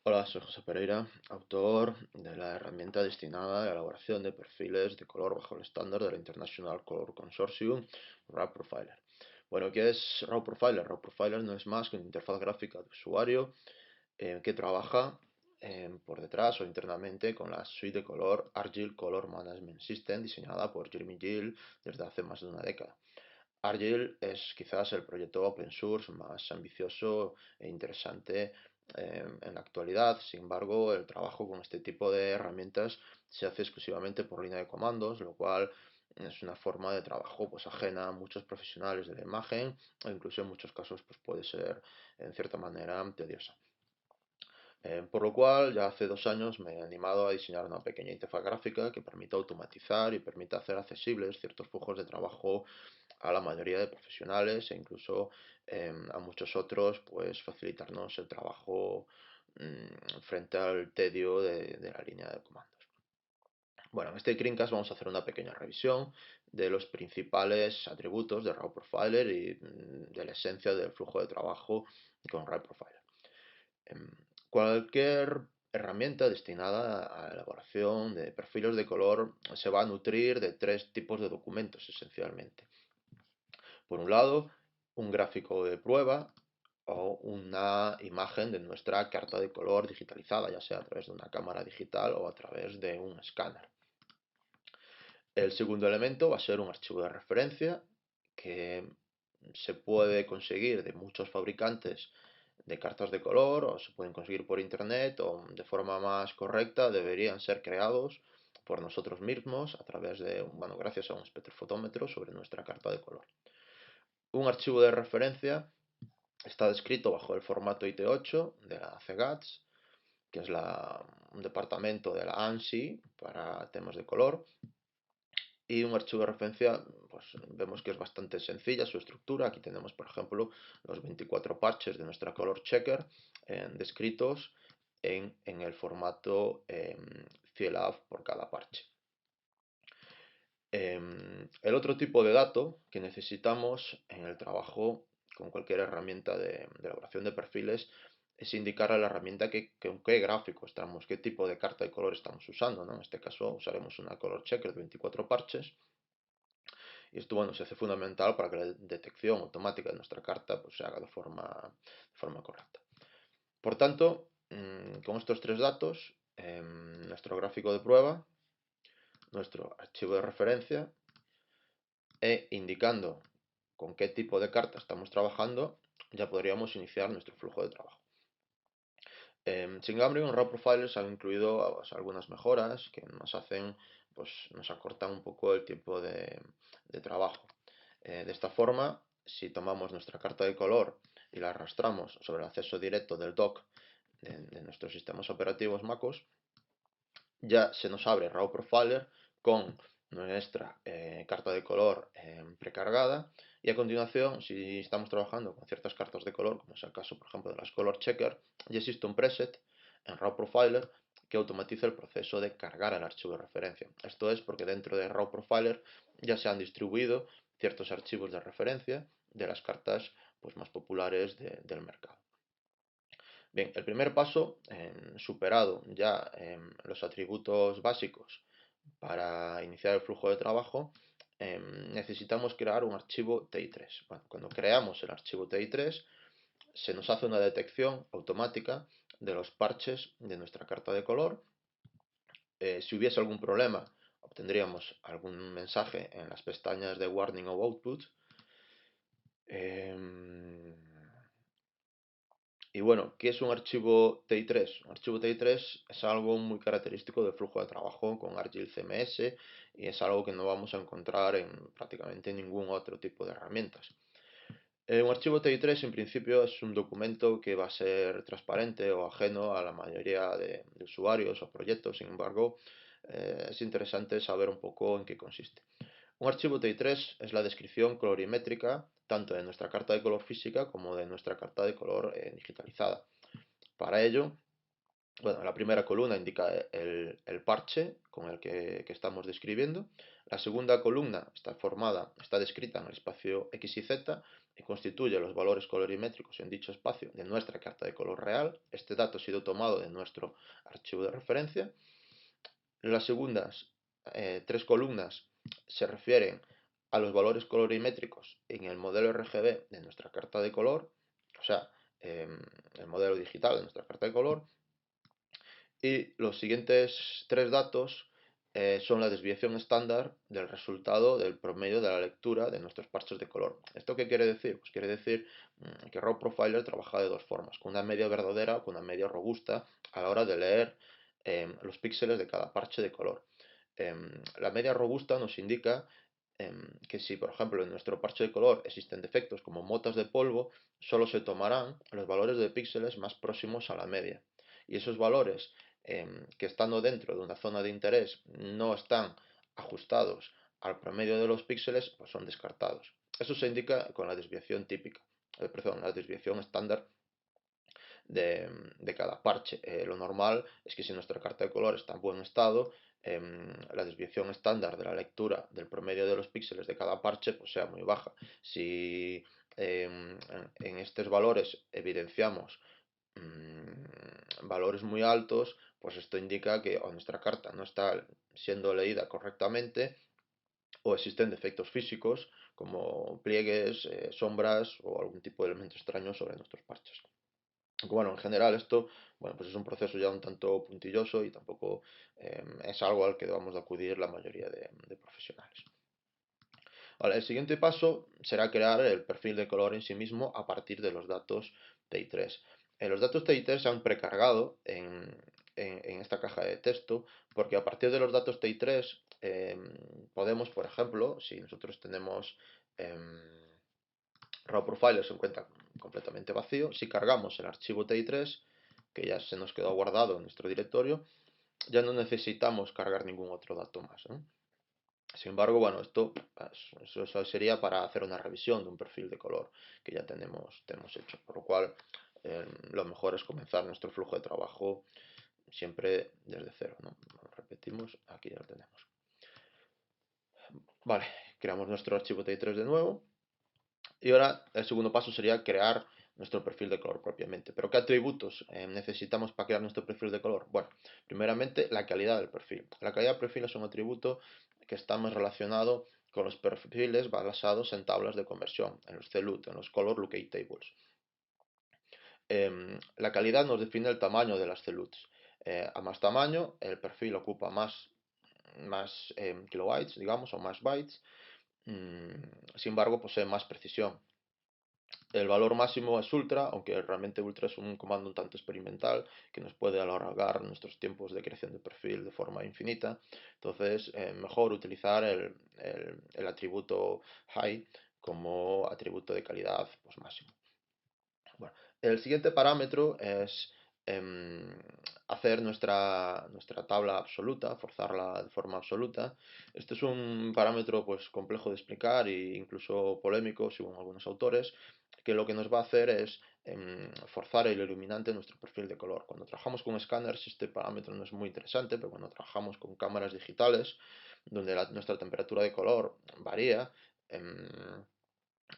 Hola, soy José Pereira, autor de la herramienta destinada a la elaboración de perfiles de color bajo el estándar del International Color Consortium, RAW Profiler. Bueno, ¿qué es RAW Profiler? RAW Profiler no es más que una interfaz gráfica de usuario que trabaja por detrás o internamente con la suite de color Argyle Color Management System diseñada por Jeremy Gill desde hace más de una década. Argyle es quizás el proyecto open source más ambicioso e interesante en la actualidad. Sin embargo, el trabajo con este tipo de herramientas se hace exclusivamente por línea de comandos, lo cual es una forma de trabajo pues ajena a muchos profesionales de la imagen o incluso en muchos casos pues puede ser en cierta manera tediosa. Por lo cual, ya hace 2 años me he animado a diseñar una pequeña interfaz gráfica que permita automatizar y permita hacer accesibles ciertos flujos de trabajo a la mayoría de profesionales e incluso a muchos otros, pues facilitarnos el trabajo frente al tedio de la línea de comandos. Bueno, en este screencast vamos a hacer una pequeña revisión de los principales atributos de RAW Profiler y de la esencia del flujo de trabajo con RAW Profiler. Em, Cualquier herramienta destinada a la elaboración de perfiles de color se va a nutrir de tres tipos de documentos esencialmente. Por un lado, un gráfico de prueba o una imagen de nuestra carta de color digitalizada, ya sea a través de una cámara digital o a través de un escáner. El segundo elemento va a ser un archivo de referencia que se puede conseguir de muchos fabricantes de cartas de color o se pueden conseguir por internet o de forma más correcta deberían ser creados por nosotros mismos a través de, bueno, gracias a un espectrofotómetro sobre nuestra carta de color. Un archivo de referencia está descrito bajo el formato IT8 de la CGATS, que es un departamento de la ANSI para temas de color. Y un archivo de referencia, pues vemos que es bastante sencilla su estructura. Aquí tenemos, por ejemplo, los 24 parches de nuestra color checker descritos en el formato CIELAV por cada parche. El otro tipo de dato que necesitamos en el trabajo con cualquier herramienta de elaboración de perfiles es indicar a la herramienta con qué gráfico estamos, qué tipo de carta de color estamos usando, ¿no? En este caso usaremos una color checker de 24 parches y esto bueno, se hace fundamental para que la detección automática de nuestra carta pues, se haga de forma correcta. Por tanto, con estos tres datos, nuestro gráfico de prueba, nuestro archivo de referencia e indicando con qué tipo de carta estamos trabajando, ya podríamos iniciar nuestro flujo de trabajo. Sin embargo, en RAW Profilers han incluido pues, algunas mejoras que nos acortan un poco el tiempo de trabajo. De esta forma, si tomamos nuestra carta de color y la arrastramos sobre el acceso directo del dock de nuestros sistemas operativos MacOS, ya se nos abre RAW Profiler con nuestra carta de color precargada y a continuación, si estamos trabajando con ciertas cartas de color, como es el caso, por ejemplo, de las Color Checker, ya existe un preset en RAW Profiler que automatiza el proceso de cargar el archivo de referencia. Esto es porque dentro de RAW Profiler ya se han distribuido ciertos archivos de referencia de las cartas pues, más populares del mercado. Bien, el primer paso, superado ya los atributos básicos para iniciar el flujo de trabajo, necesitamos crear un archivo TI3. Bueno, cuando creamos el archivo TI3, se nos hace una detección automática de los parches de nuestra carta de color. Si hubiese algún problema, obtendríamos algún mensaje en las pestañas de Warning o Output. Y bueno, ¿qué es un archivo TI3? Un archivo TI3 es algo muy característico del flujo de trabajo con Argyle CMS y es algo que no vamos a encontrar en prácticamente ningún otro tipo de herramientas. Un archivo TI3 en principio es un documento que va a ser transparente o ajeno a la mayoría de usuarios o proyectos, sin embargo, es interesante saber un poco en qué consiste. Un archivo TI3 es la descripción colorimétrica tanto de nuestra carta de color física como de nuestra carta de color digitalizada. Para ello, Bueno, la primera columna indica el parche con el que estamos describiendo. La segunda columna está descrita en el espacio X y Z y constituye los valores colorimétricos en dicho espacio de nuestra carta de color real. Este dato ha sido tomado de nuestro archivo de referencia. Las segundas tres columnas se refieren a los valores colorimétricos en el modelo RGB de nuestra carta de color, o sea, el modelo digital de nuestra carta de color. Y los siguientes tres datos son la desviación estándar del resultado del promedio de la lectura de nuestros parches de color. ¿Esto qué quiere decir? Pues quiere decir que Raw Profiler trabaja de dos formas, con una media verdadera o con una media robusta a la hora de leer los píxeles de cada parche de color. La media robusta nos indica que si, por ejemplo, en nuestro parche de color existen defectos como motas de polvo, solo se tomarán los valores de píxeles más próximos a la media. Y esos valores que estando dentro de una zona de interés no están ajustados al promedio de los píxeles, pues son descartados. Eso se indica con la desviación típica, perdón, la desviación estándar de cada parche. Lo normal es que si nuestra carta de color está en buen estado, la desviación estándar de la lectura del promedio de los píxeles de cada parche pues sea muy baja. Si en estos valores evidenciamos valores muy altos, pues esto indica que o nuestra carta no está siendo leída correctamente o existen defectos físicos como pliegues, sombras o algún tipo de elemento extraño sobre nuestros parches. Aunque bueno, en general esto, bueno, pues es un proceso ya un tanto puntilloso y tampoco es algo al que debamos de acudir la mayoría de profesionales. Vale, el siguiente paso será crear el perfil de color en sí mismo a partir de los datos TI3. Los datos TI3 se han precargado en esta caja de texto porque a partir de los datos TI3 podemos, por ejemplo, si nosotros tenemos Raw Profiler se encuentra completamente vacío, si cargamos el archivo TI3, que ya se nos quedó guardado en nuestro directorio, ya no necesitamos cargar ningún otro dato más, ¿no? Sin embargo, bueno, esto eso sería para hacer una revisión de un perfil de color que ya tenemos hecho, por lo cual lo mejor es comenzar nuestro flujo de trabajo siempre desde cero, ¿no? Repetimos, aquí ya lo tenemos. Vale, creamos nuestro archivo TI3 de nuevo y ahora el segundo paso sería crear nuestro perfil de color propiamente. ¿Pero qué atributos necesitamos para crear nuestro perfil de color? Bueno, primeramente la calidad del perfil. La calidad del perfil es un atributo que está más relacionado con los perfiles basados en tablas de conversión, en los CLUT, en los Color Lookup Tables. La calidad nos define el tamaño de las CLUTs. A más tamaño, el perfil ocupa más kilobytes, digamos, o más bytes. Sin embargo, posee más precisión. El valor máximo es ultra, aunque realmente ultra es un comando un tanto experimental que nos puede alargar nuestros tiempos de creación de perfil de forma infinita. Entonces, mejor utilizar el atributo high como atributo de calidad pues, máximo. Bueno, el siguiente parámetro es em, hacer nuestra tabla absoluta, forzarla de forma absoluta. Este es un parámetro pues, complejo de explicar e incluso polémico según algunos autores, que lo que nos va a hacer es forzar el iluminante en nuestro perfil de color. Cuando trabajamos con escáneres este parámetro no es muy interesante, pero cuando trabajamos con cámaras digitales, donde nuestra temperatura de color varía,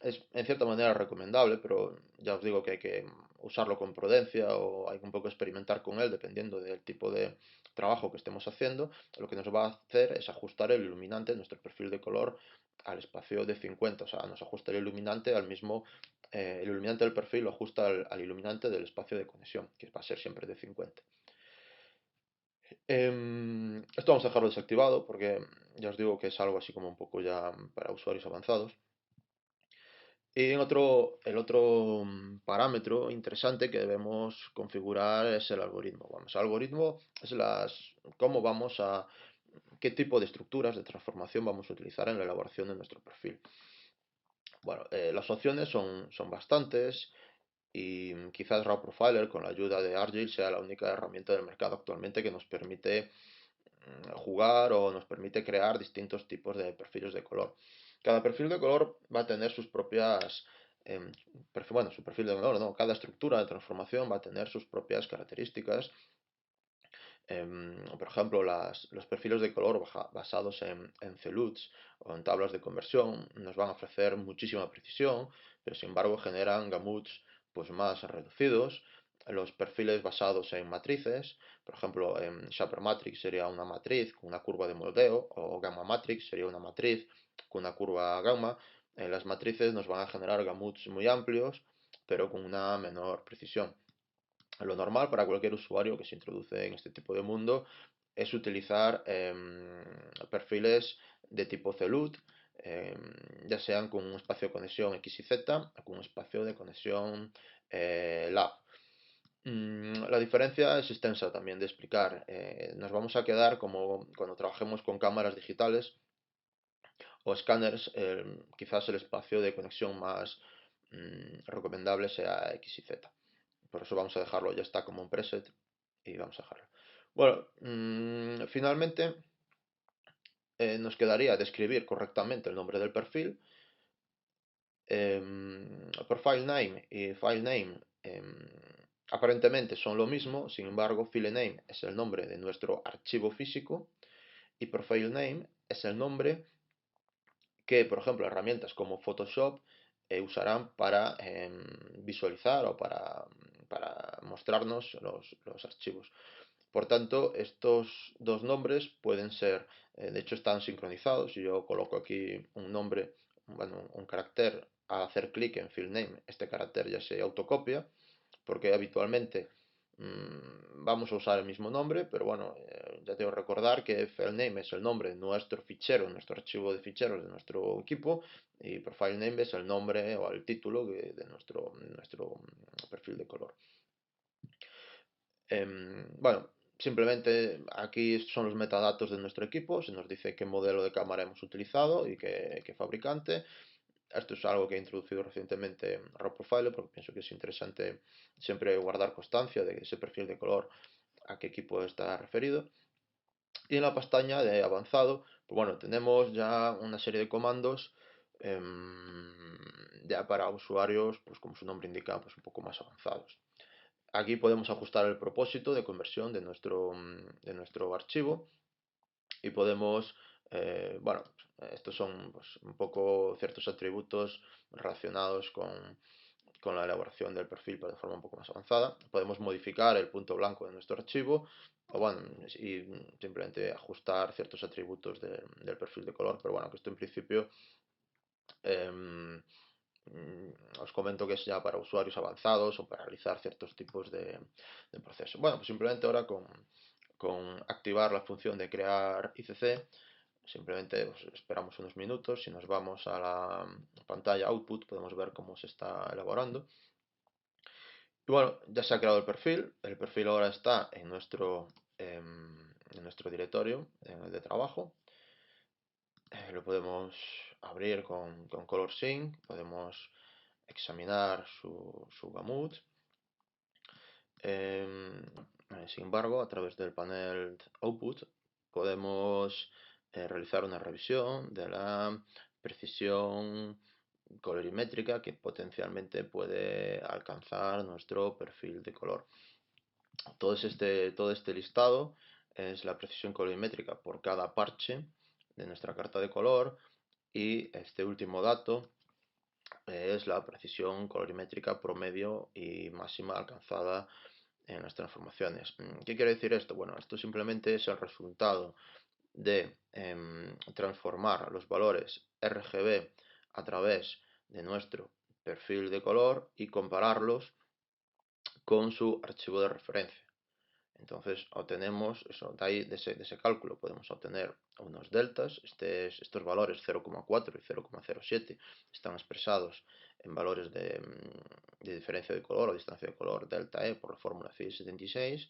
es en cierta manera recomendable, pero ya os digo que hay que usarlo con prudencia o hay que un poco experimentar con él dependiendo del tipo de trabajo que estemos haciendo. Lo que nos va a hacer es ajustar el iluminante, nuestro perfil de color, al espacio de 50, o sea, nos ajusta el iluminante al mismo, el iluminante del perfil lo ajusta al iluminante del espacio de conexión, que va a ser siempre de 50. Esto vamos a dejarlo desactivado porque ya os digo que es algo así como un poco ya para usuarios avanzados. Y el otro parámetro interesante que debemos configurar es el algoritmo. Vamos, el algoritmo es cómo vamos a, qué tipo de estructuras de transformación vamos a utilizar en la elaboración de nuestro perfil. Bueno, las opciones son bastantes y quizás Raw Profiler con la ayuda de Argyle sea la única herramienta del mercado actualmente que nos permite jugar o nos permite crear distintos tipos de perfiles de color. Cada perfil de color va a tener sus propias, bueno, su perfil de color, ¿no? Cada estructura de transformación va a tener sus propias características Por ejemplo, los perfiles de color basados en CLUTs o en tablas de conversión nos van a ofrecer muchísima precisión, pero sin embargo generan gamuts pues, más reducidos. Los perfiles basados en matrices, por ejemplo, en Shaper Matrix sería una matriz con una curva de moldeo, o Gamma Matrix sería una matriz con una curva gamma. Las matrices nos van a generar gamuts muy amplios, pero con una menor precisión. Lo normal para cualquier usuario que se introduce en este tipo de mundo es utilizar perfiles de tipo CLUT, ya sean con un espacio de conexión X y Z o con un espacio de conexión LAB. La diferencia es extensa también de explicar. Nos vamos a quedar como cuando trabajemos con cámaras digitales o escáneres, quizás el espacio de conexión más recomendable sea X y Z. Por eso vamos a dejarlo, ya está como un preset y vamos a dejarlo. Bueno, finalmente nos quedaría describir correctamente el nombre del perfil. Profile name y file name aparentemente son lo mismo, sin embargo, file name es el nombre de nuestro archivo físico y profile name es el nombre que, por ejemplo, herramientas como Photoshop usarán para visualizar o para mostrarnos los archivos. Por tanto, estos dos nombres pueden ser, de hecho están sincronizados. Si yo coloco aquí un nombre, bueno, un carácter, al hacer clic en field name, este carácter ya se autocopia, porque habitualmente vamos a usar el mismo nombre, pero bueno, ya tengo que recordar que filename es el nombre de nuestro fichero, nuestro archivo de ficheros de nuestro equipo, y profile name es el nombre o el título de nuestro perfil de color. Bueno, simplemente aquí son los metadatos de nuestro equipo, se nos dice qué modelo de cámara hemos utilizado y qué fabricante. Esto es algo que he introducido recientemente en Raw Profiler porque pienso que es interesante siempre guardar constancia de ese perfil de color a qué equipo está referido. Y en la pestaña de avanzado, pues bueno, tenemos ya una serie de comandos ya para usuarios, pues como su nombre indica, pues un poco más avanzados. Aquí podemos ajustar el propósito de conversión de nuestro archivo y podemos, bueno, estos son pues, un poco ciertos atributos relacionados con la elaboración del perfil pero de forma un poco más avanzada. Podemos modificar el punto blanco de nuestro archivo o bueno, y simplemente ajustar ciertos atributos del perfil de color, pero bueno, que esto en principio eh, os comento que es ya para usuarios avanzados o para realizar ciertos tipos de procesos. Bueno, pues simplemente ahora con activar la función de crear ICC, simplemente pues, esperamos unos minutos. Si nos vamos a la pantalla Output podemos ver cómo se está elaborando. Y bueno, ya se ha creado el perfil ahora está en nuestro directorio de trabajo. Lo podemos abrir con Color Sync, podemos examinar su gamut. Sin embargo, a través del panel Output podemos realizar una revisión de la precisión colorimétrica que potencialmente puede alcanzar nuestro perfil de color. Todo este listado es la precisión colorimétrica por cada parche de nuestra carta de color y este último dato es la precisión colorimétrica promedio y máxima alcanzada en las transformaciones. ¿Qué quiere decir esto? Bueno, esto simplemente es el resultado de transformar los valores RGB a través de nuestro perfil de color y compararlos con su archivo de referencia. Entonces obtenemos eso, de ese cálculo podemos obtener unos deltas. Estos valores 0,4 y 0,07 están expresados en valores de diferencia de color o distancia de color delta E por la fórmula CI76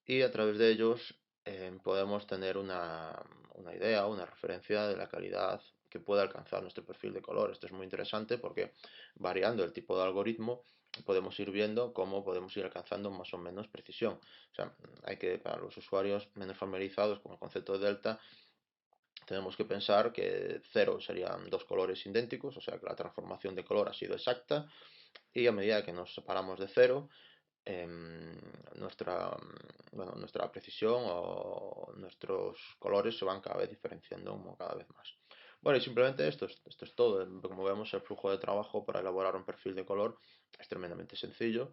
y a través de ellos podemos tener una idea, una referencia de la calidad que puede alcanzar nuestro perfil de color. Esto es muy interesante porque variando el tipo de algoritmo podemos ir viendo cómo podemos ir alcanzando más o menos precisión. O sea, para los usuarios menos familiarizados con el concepto de delta, tenemos que pensar que 0 serían dos colores idénticos, o sea que la transformación de color ha sido exacta, y a medida que nos separamos de 0, em, nuestra precisión o nuestros colores se van cada vez diferenciando cada vez más. Bueno, y simplemente esto es todo. Como vemos, el flujo de trabajo para elaborar un perfil de color es tremendamente sencillo